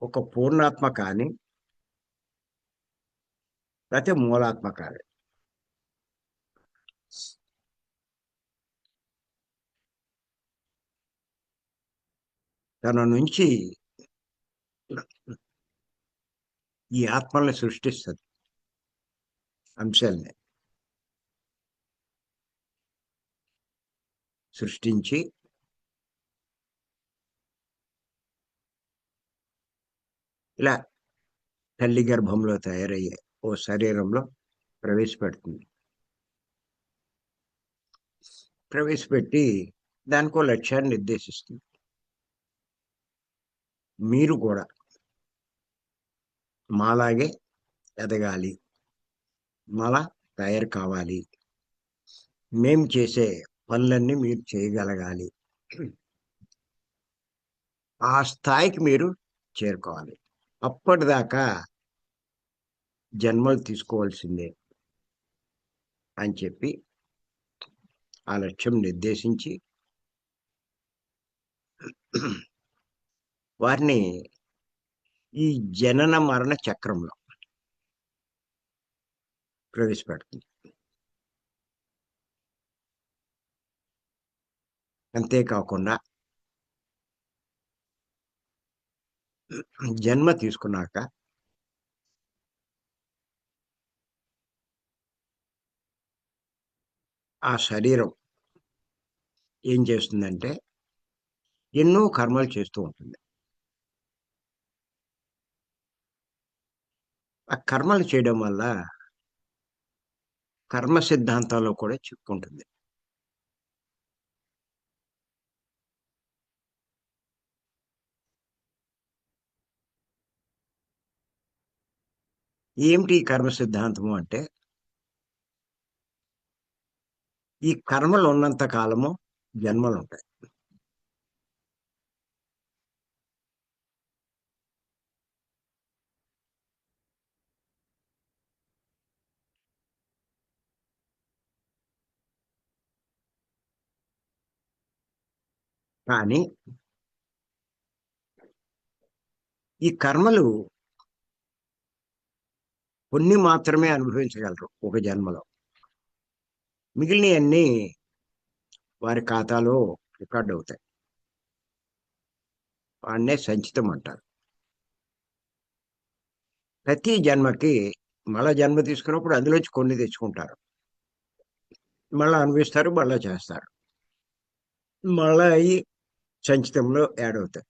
ఒక పూర్ణాత్మ కానీ లేకపోతే మూలాత్మ కానీ తన నుంచి ఈ ఆత్మల్ని సృష్టిస్తుంది. అంశాలని సృష్టించి ఇలా తల్లి గర్భంలో తయారయ్యే ఓ శరీరంలో ప్రవేశపెడుతుంది. ప్రవేశపెట్టి దానికో లక్ష్యాన్ని నిర్దేశిస్తుంది. మీరు కూడా మాలాగే ఎదగాలి, మాలా తయారు కావాలి, మేం చేసే పనులన్నీ మీరు చేయగలగాలి, ఆ స్థాయికి మీరు చేరుకోవాలి. అప్పటిదాకా జన్మలు తీసుకోవాల్సిందే అని చెప్పి ఆ లక్ష్యం నిర్దేశించి వారిని ఈ జనన మరణ చక్రంలో ప్రవేశపెడుతుంది. అంతేకాకుండా జన్మ తీసుకున్నాక ఆ శరీరం ఏం చేస్తుందంటే ఎన్నో కర్మలు చేస్తూ ఉంటుంది. ఆ కర్మలు చేయడం వల్ల కర్మ సిద్ధాంతాల్లో కూడా చెప్పుకుంటుంది. ఏమిటి ఈ కర్మ సిద్ధాంతము అంటే, ఈ కర్మలు ఉన్నంత కాలము జన్మలు ఉంటాయి. కానీ ఈ కర్మలు కొన్ని మాత్రమే అనుభవించగలరు ఒక జన్మలో. మిగిలినవన్నీ వారి ఖాతాలో రికార్డ్ అవుతాయి. వాడినే సంచితం అంటారు. ప్రతి జన్మకి మళ్ళా జన్మ తీసుకున్నప్పుడు అందులోంచి కొన్ని తెచ్చుకుంటారు, మళ్ళా అనుభవిస్తారు, మళ్ళా చేస్తారు, మళ్ళా అవి సంచితంలో యాడ్ అవుతాయి.